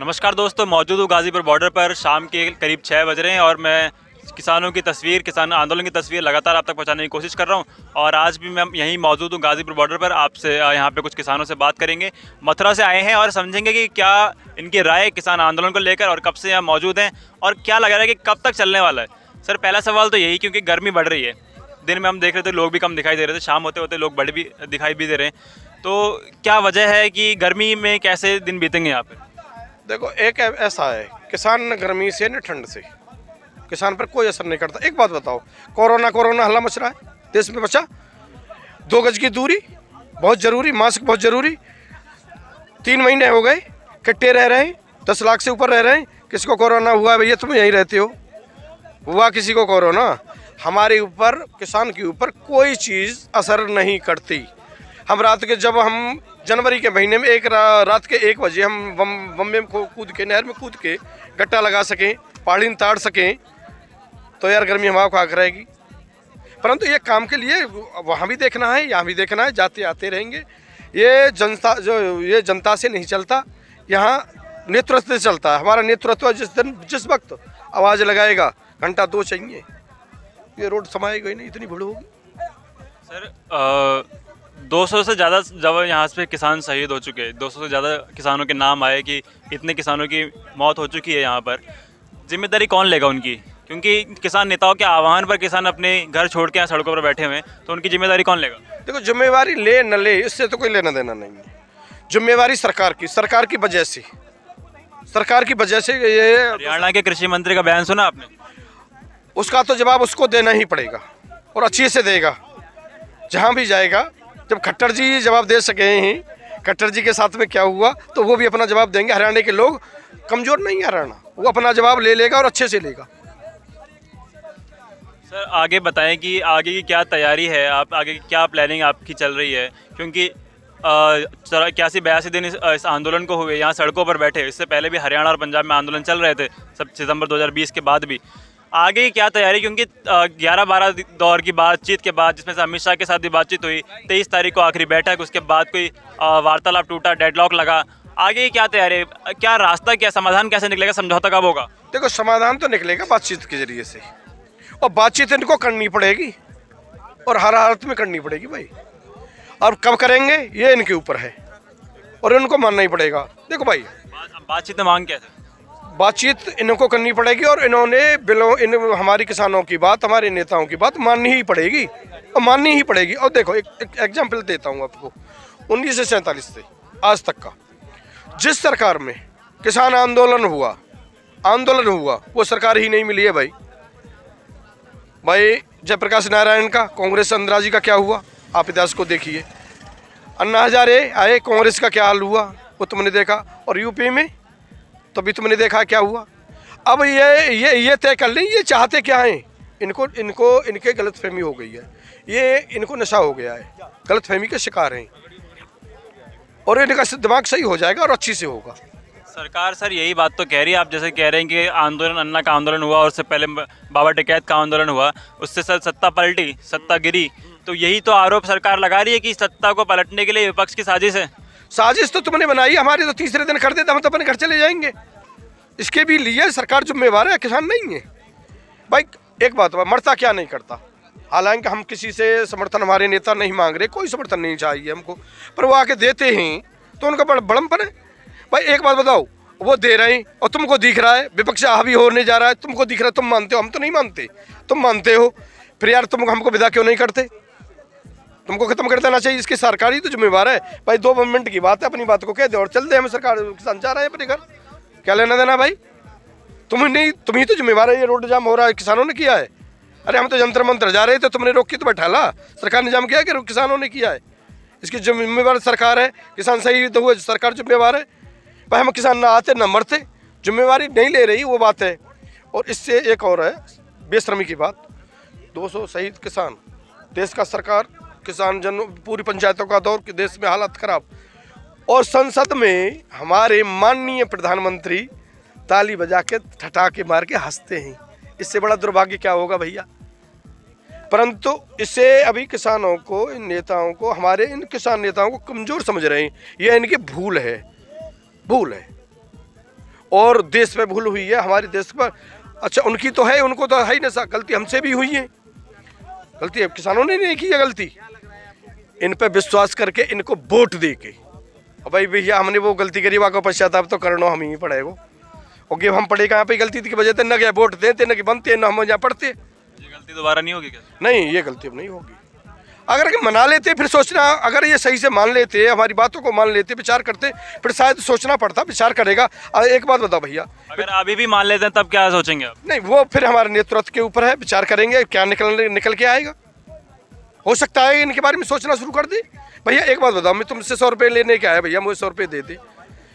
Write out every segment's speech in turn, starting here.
नमस्कार दोस्तों, मौजूद हूँ गाज़ीपुर बॉर्डर पर। शाम के करीब 6 बज रहे हैं और मैं किसानों की तस्वीर, किसान आंदोलन की तस्वीर लगातार आप तक पहुँचाने की कोशिश कर रहा हूँ। और आज भी मैं यहीं मौजूद हूँ गाज़ीपुर बॉर्डर पर। आपसे यहाँ पे कुछ किसानों से बात करेंगे। मथुरा से आए हैं और समझेंगे कि क्या इनकी राय किसान आंदोलन को लेकर और कब से यहाँ मौजूद हैं और क्या लग रहा है कि कब तक चलने वाला है। सर, पहला सवाल तो यही, क्योंकि गर्मी बढ़ रही है। दिन में हम देख रहे थे लोग भी कम दिखाई दे रहे थे, शाम होते होते लोग बढ़ भी दिखाई भी दे रहे हैं। तो क्या वजह है कि गर्मी में कैसे दिन बीतेंगे यहाँ पर? देखो, एक ऐसा है, किसान न गर्मी से न ठंड से किसान पर कोई असर नहीं करता। एक बात बताओ, कोरोना हल्ला मच रहा है देश में। बचा 2 गज की दूरी बहुत जरूरी, मास्क बहुत जरूरी। 3 महीने हो गए कट्टे रह रहे हैं, 10 लाख से ऊपर रह रहे हैं। किसको कोरोना हुआ है भैया? तुम यहीं रहते हो, हुआ किसी को कोरोना? हमारे ऊपर, किसान के ऊपर कोई चीज़ असर नहीं करती। हम रात के, जब हम जनवरी के महीने में रात के 1 बजे हम बम्बे में कूद के, नहर में कूद के गट्टा लगा सकें, पहाड़ी में ताड़ सकें, तो यार गर्मी हमारे को आकर रहेगी। परंतु ये काम के लिए वहाँ भी देखना है, यहाँ भी देखना है, जाते आते रहेंगे। ये जनता से नहीं चलता, यहाँ नेतृत्व से चलता है। हमारा नेतृत्व जिस वक्त आवाज़ लगाएगा, घंटा 2 चाहिए, ये रोड समाएगा ही नहीं, इतनी भीड़ होगी। सर, 200 से ज़्यादा जब यहाँ पे किसान शहीद हो चुके हैं, 200 से ज़्यादा किसानों के नाम आए कि इतने किसानों की मौत हो चुकी है यहाँ पर, जिम्मेदारी कौन लेगा उनकी? क्योंकि किसान नेताओं के आह्वान पर किसान अपने घर छोड़ के यहाँ सड़कों पर बैठे हुए हैं, तो उनकी जिम्मेदारी कौन लेगा? देखो, जिम्मेवारी ले न ले, इससे तो कोई लेना देना नहीं है। जिम्मेवारी सरकार की वजह से, ये हरियाणा के कृषि मंत्री का बयान सुना आपने? उसका तो जवाब उसको देना ही पड़ेगा और अच्छे से देगा। जहाँ भी जाएगा, जब खट्टर जी जवाब दे सके हैं, खट्टर जी के साथ में क्या हुआ, तो वो भी अपना जवाब देंगे। हरियाणा के लोग कमज़ोर नहीं है, हरियाणा वो अपना जवाब ले लेगा और अच्छे से लेगा। सर, आगे बताएं कि आगे की क्या तैयारी है, आप आगे की क्या प्लानिंग आपकी चल रही है? क्योंकि 81-82 दिन इस आंदोलन को हुए, यहाँ सड़कों पर बैठे। इससे पहले भी हरियाणा और पंजाब में आंदोलन चल रहे थे, सब सितंबर 2020 के बाद भी। आगे की क्या तैयारी? क्योंकि 11-12 दौर की बातचीत के बाद, जिसमें से अमित शाह के साथ भी बातचीत हुई, 23 तारीख को आखिरी बैठक, उसके बाद कोई वार्तालाप टूटा, डेडलॉक लगा। आगे की क्या तैयारी है? क्या रास्ता, क्या समाधान कैसे निकलेगा? समझौता कब होगा? देखो, समाधान तो निकलेगा बातचीत के जरिए से, और बातचीत इनको करनी पड़ेगी और हर हालत में करनी पड़ेगी भाई। और कब करेंगे ये इनके ऊपर है और इनको मानना ही पड़ेगा। देखो भाई, बातचीत में मांग क्या है? बातचीत इनको करनी पड़ेगी और इन्होंने हमारी किसानों की बात, हमारे नेताओं की बात माननी ही पड़ेगी और माननी ही पड़ेगी। और देखो, एक एग्जाम्पल देता हूँ आपको। 1947 से आज तक का जिस सरकार में किसान आंदोलन हुआ, वो सरकार ही नहीं मिली है भाई। जयप्रकाश नारायण का, कांग्रेस इंदिरा जी का क्या हुआ, आप इतिहास को देखिए। अन्ना हजारे आए, कांग्रेस का क्या हाल हुआ वो तुमने देखा। और यूपी में तो भी तुमने देखा क्या हुआ। अब ये तय कर लें, ये चाहते क्या हैं। इनके गलतफहमी हो गई है, ये इनको नशा हो गया है, गलतफहमी के शिकार हैं, और इनका दिमाग सही हो जाएगा और अच्छी से होगा। सरकार सर यही बात तो कह रही है। आप जैसे कह रहे हैं कि आंदोलन, अन्ना का आंदोलन हुआ और उससे पहले बाबा टिकैत का आंदोलन हुआ, उससे सर सत्ता पलटी, सत्ता गिरी। तो यही तो आरोप सरकार लगा रही है कि सत्ता को पलटने के लिए विपक्ष की साजिश है। साजिश तो तुमने बनाई, हमारे तो तीसरे दिन कर देते, हम तो अपने घर चले जाएंगे। इसके भी लिए सरकार जिम्मेवार है, किसान नहीं है भाई। एक बात, मरता क्या नहीं करता। हालांकि हम किसी से समर्थन, हमारे नेता नहीं मांग रहे, कोई समर्थन नहीं चाहिए हमको, पर वो आके देते हैं तो उनका बड़मपन है भाई। एक बात बताओ, वो दे रहे हैं और तुमको दिख रहा है, विपक्ष हावी होने जा रहा है, तुमको दिख रहा है, तुम मानते हो, हम तो नहीं मानते। तुम मानते हो, फिर यार तुम हमको विदा क्यों नहीं करते? तुमको खत्म कर देना चाहिए। इसकी सरकारी तो जिम्मेवार है भाई। 2 मिनट की बात है, अपनी बात को कह दे और चल दे। हम सरकार, किसान जा रहे हैं अपने घर, क्या लेना देना भाई? तुम ही तो जिम्मेवार है। ये रोड जाम हो रहा है, किसानों ने किया है। अरे हम तो जंतर मंतर जा रहे थे, तुमने रोक के तो बैठाला। सरकार ने जाम किया कि किसानों ने किया है? इसकी जिम्मेवार सरकार है। किसान सही तो हुए, सरकार जिम्मेवार है भाई। हम किसान ना आते ना मरते, जिम्मेवारी नहीं ले रही, वो बात है। और इससे एक और है बेशर्मी की बात, 200 शहीद किसान, देश का सरकार, किसान जन, पूरी पंचायतों का दौर, देश में हालत खराब, और संसद में हमारे माननीय प्रधानमंत्री ताली बजा के, ठठाके मार के हंसते हैं। इससे बड़ा दुर्भाग्य क्या होगा भैया? परंतु इससे अभी किसानों को, इन नेताओं को, हमारे इन किसान नेताओं को कमज़ोर समझ रहे हैं। यह इनकी भूल है। और देश पे भूल हुई है, हमारे देश पर। अच्छा उनकी तो है, उनको तो है ही ना, गलती हमसे भी हुई है, गलती अब किसानों ने नहीं की है गलती। इन पे विश्वास करके इनको वोट दे के, और भाई भैया हमने वो गलती करी, वाको पश्चाताप तो करना हम ही पड़ेगा। और गेम हम पढ़े कहाँ पे गलती थी की वजह से न गया वोट देते, न कि बनते, न हम यहाँ पढ़ते। ये गलती दोबारा नहीं होगी क्या? नहीं, ये गलती अब नहीं होगी। अगर कि मना लेते, फिर सोचना, अगर ये सही से मान लेते, हमारी बातों को मान लेते, विचार करते, फिर शायद सोचना पड़ता, विचार करेगा। एक बात बताओ भैया, अगर अभी भी मान लेते हैं तब क्या सोचेंगे आप? नहीं वो फिर हमारे नेतृत्व के ऊपर है, विचार करेंगे क्या निकल के आएगा। हो सकता है इनके बारे में सोचना शुरू कर दे। भैया एक बात बताओ, मैं तुमसे 100 रुपये लेने के आया, भैया मुझे 100 रुपये दे दे,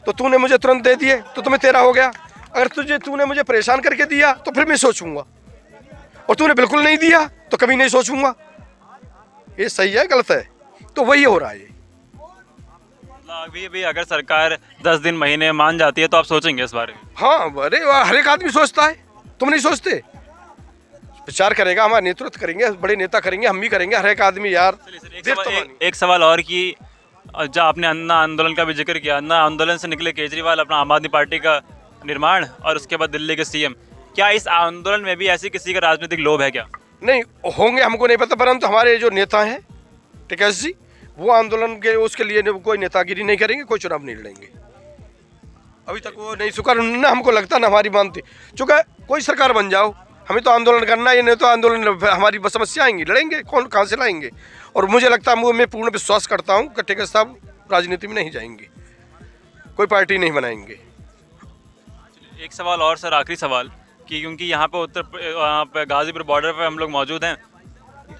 तो तूने मुझे तुरंत दे दिए तो तुम्हें तेरा हो गया। अगर तूने मुझे परेशान करके दिया तो फिर मैं सोचूंगा, और तूने बिल्कुल नहीं दिया तो कभी नहीं सोचूंगा। ये सही है गलत है? तो वही हो रहा है ये। अभी भी अगर सरकार 10 दिन महीने मान जाती है तो आप सोचेंगे इस बारे में? हाँ, अरे हर एक आदमी सोचता है, तुम नहीं सोचते? विचार करेगा, हमारा नेतृत्व करेंगे, बड़े नेता करेंगे, हम भी करेंगे, हर एक आदमी यार। एक सवाल और कि जब आपने अन्ना आंदोलन का भी जिक्र किया, अन्ना आंदोलन से निकले केजरीवाल अपना आम आदमी पार्टी का निर्माण और उसके बाद दिल्ली के सीएम, क्या इस आंदोलन में भी ऐसी किसी का राजनीतिक लोभ है क्या? नहीं होंगे, हमको नहीं पता, परंतु हमारे जो नेता हैं टिकैत जी, वो आंदोलन के उसके लिए कोई नेतागिरी नहीं करेंगे, कोई चुनाव नहीं लड़ेंगे। अभी तक वो नहीं स्वीकार, ना हमको लगता ना हमारी मानती। चूँकि कोई सरकार बन जाओ, हमें तो आंदोलन करना है, नहीं तो आंदोलन हमारी समस्या आएंगी, लड़ेंगे, कौन कहाँ से लाएंगे। और मुझे लगता है, मैं पूर्ण विश्वास करता हूँ कि टिकैत साहब राजनीति में नहीं जाएंगे, कोई पार्टी नहीं बनाएंगे। एक सवाल और सर, आखिरी सवाल, कि क्योंकि यहाँ पे गाजीपुर बॉर्डर पर हम लोग मौजूद हैं,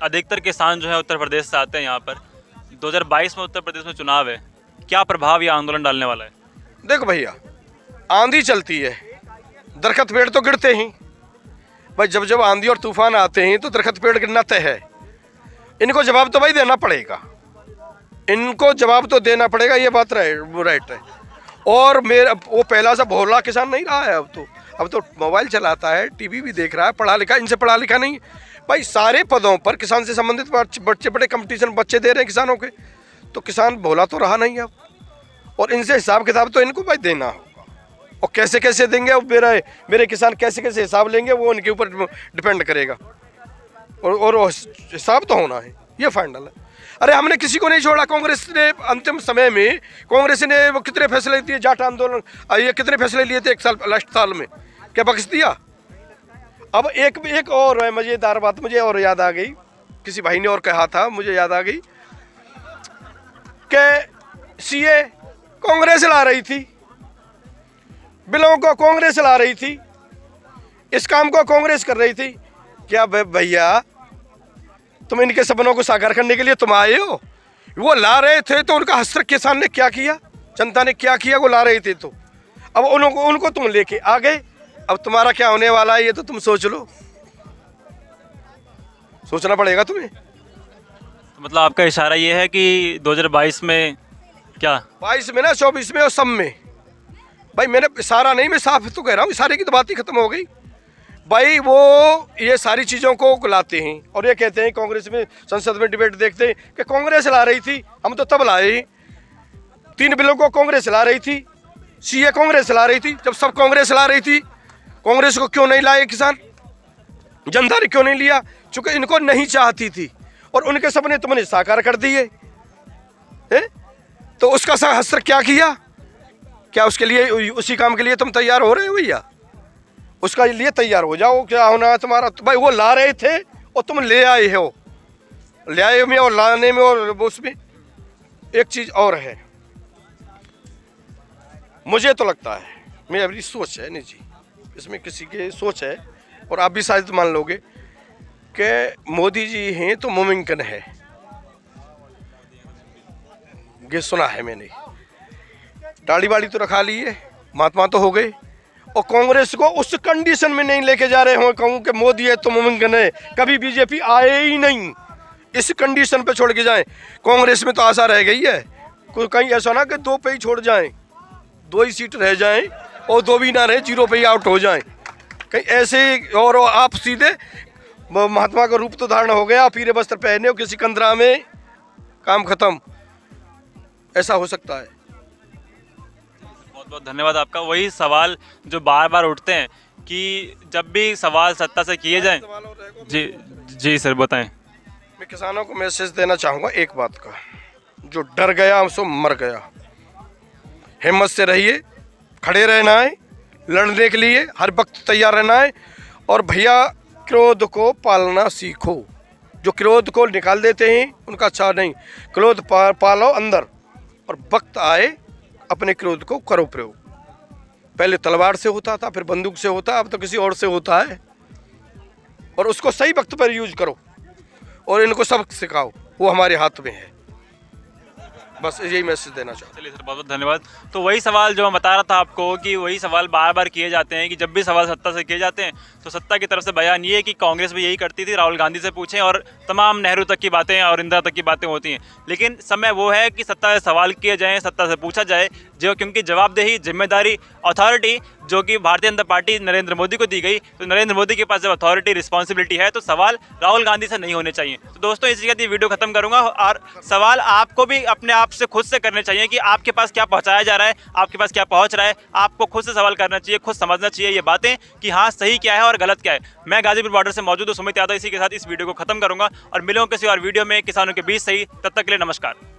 अधिकतर किसान जो है उत्तर प्रदेश से आते हैं यहाँ पर। 2022 में उत्तर प्रदेश में चुनाव है, क्या प्रभाव ये आंदोलन डालने वाला है? देखो भैया, आंधी चलती है, दरख्त पेड़ तो गिरते ही भाई, जब जब आंधी और तूफान आते हैं तो दरख्त पेड़ गिरना तय है। इनको जवाब तो भाई देना पड़ेगा, इनको जवाब तो देना पड़ेगा, ये बात राइट है। और मेरा वो पहला सा भोला किसान नहीं रहा है, अब तो मोबाइल चलाता है, टीवी भी देख रहा है, पढ़ा लिखा, इनसे पढ़ा लिखा नहीं भाई। सारे पदों पर किसान से संबंधित बच्चे बड़े कंपटीशन बच्चे दे रहे हैं किसानों के, तो किसान भोला तो रहा नहीं अब। और इनसे हिसाब किताब तो इनको भाई देना होगा, और कैसे कैसे देंगे, और मेरे किसान कैसे कैसे हिसाब लेंगे, वो उनके ऊपर डिपेंड करेगा। और हिसाब तो होना है, ये फाइनल है। अरे हमने किसी को नहीं छोड़ा, कांग्रेस ने अंतिम समय में, कांग्रेस ने वो कितने फैसले दिए, जाट आंदोलन, ये कितने फैसले लिए थे एक साल, लास्ट साल में, क्या बख्श दिया? अब एक और है मज़ेदार बात मुझे और याद आ गई, किसी भाई ने और कहा था, मुझे याद आ गई कि सीए कांग्रेस ला रही थी, बिलों को कांग्रेस ला रही थी, इस काम को कांग्रेस कर रही थी। क्या भैया तुम इनके सपनों को साकार करने के लिए तुम आए हो? वो ला रहे थे तो उनका हस्तक्षेप किसान ने क्या किया, जनता ने क्या किया? वो ला रहे थे तो अब उनको तुम लेके आ गए। अब तुम्हारा क्या होने वाला है ये तो तुम सोच लो, सोचना पड़ेगा तुम्हें। तो मतलब आपका इशारा ये है कि 2022 में क्या, 22 में ना, 24 में और सब में भाई, मैंने इशारा नहीं, मैं साफ तो कह रहा हूँ, इशारे की तो बात ही खत्म हो गई भाई। वो ये सारी चीज़ों को लाते हैं और ये कहते हैं, कांग्रेस में संसद में डिबेट देखते हैं कि कांग्रेस ला रही थी, हम तो तब लाए। 3 बिलों को कांग्रेस ला रही थी, सीए कांग्रेस ला रही थी, जब सब कांग्रेस ला रही थी, कांग्रेस को क्यों नहीं लाए किसान, जनता ने क्यों नहीं लिया? चूंकि इनको नहीं चाहती थी और उनके सपने तुमने साकार कर दिए, तो उसका हस्तर क्या किया? क्या उसके लिए, उसी काम के लिए तुम तैयार हो रहे हो भैया? उसका लिए तैयार हो जाओ, क्या होना है तुम्हारा। तो भाई वो ला रहे थे और तुम ले आए हो, ले आए में और लाने में, और उसमें एक चीज़ और है, मुझे तो लगता है, मेरी सोच है निजी, इसमें किसी की सोच है और आप भी शायद मान लोगे कि मोदी जी हैं तो मुमकिन है, ये सुना है मैंने। दाढ़ी वाड़ी तो रखा ली है, महात्मा तो हो गए, और कांग्रेस को उस कंडीशन में नहीं लेके जा रहे हो कहूँ कि मोदी है तो मुमकिन है, कभी बीजेपी आए ही नहीं, इस कंडीशन पे छोड़ के जाएं। कांग्रेस में तो आशा रह गई है, कोई कहीं ऐसा ना कि 2 पे ही छोड़ जाएं, 2 ही सीट रह जाएं और 2 भी ना रहे, 0 पे ही आउट हो जाएं, कहीं ऐसे। और आप सीधे महात्मा का रूप तो धारण हो गया, पीले वस्त्र पहने हो, किसी कंदरा में काम खत्म, ऐसा हो सकता है। बहुत बहुत बहुत धन्यवाद आपका। वही सवाल जो बार बार उठते हैं कि जब भी सवाल सत्ता से किए जाएं। जी जी सर बताएं। मैं किसानों को मैसेज देना चाहूँगा एक बात का, जो डर गया सो मर गया। हिम्मत से रहिए, खड़े रहना है, लड़ने के लिए हर वक्त तैयार रहना है। और भैया क्रोध को पालना सीखो। जो क्रोध को निकाल देते हैं उनका अच्छा नहीं। क्रोध पालो अंदर, और वक्त आए अपने क्रोध को करो प्रयोग। पहले तलवार से होता था, फिर बंदूक से होता, अब तो किसी और से होता है। और उसको सही वक्त पर यूज करो और इनको सबक सिखाओ, वो हमारे हाथ में है। बस यही मैसेज देना चाहूँ। चलिए सर बहुत बहुत धन्यवाद। तो वही सवाल जो मैं बता रहा था आपको कि वही सवाल बार बार किए जाते हैं कि जब भी सवाल सत्ता से किए जाते हैं तो सत्ता की तरफ से बयान ये है कि कांग्रेस भी यही करती थी, राहुल गांधी से पूछें, और तमाम नेहरू तक की बातें और इंदिरा तक की बातें होती हैं। लेकिन समय वो है कि सत्ता से सवाल किए जाएँ, सत्ता से पूछा जाए, जो क्योंकि जवाबदेही, जिम्मेदारी, अथॉरिटी जो कि भारतीय जनता पार्टी नरेंद्र मोदी को दी गई, तो नरेंद्र मोदी के पास जब अथॉरिटी, रिस्पॉन्सिबिलिटी है तो सवाल राहुल गांधी से नहीं होने चाहिए। तो दोस्तों इसी के साथ ये वीडियो खत्म करूंगा। और सवाल आपको भी अपने आप से खुद से करने चाहिए कि आपके पास क्या पहुंचाया जा रहा है, आपके पास क्या पहुंच रहा है। आपको खुद से सवाल करना चाहिए, खुद समझना चाहिए ये बातें कि हाँ सही क्या है और गलत क्या है। मैं गाजीपुर बॉर्डर से मौजूद हूँ, सुमित यादव। इसी के साथ इस वीडियो को खत्म करूंगा और मिलूंगा किसी और वीडियो में किसानों के बीच सही। तब तक के लिए नमस्कार।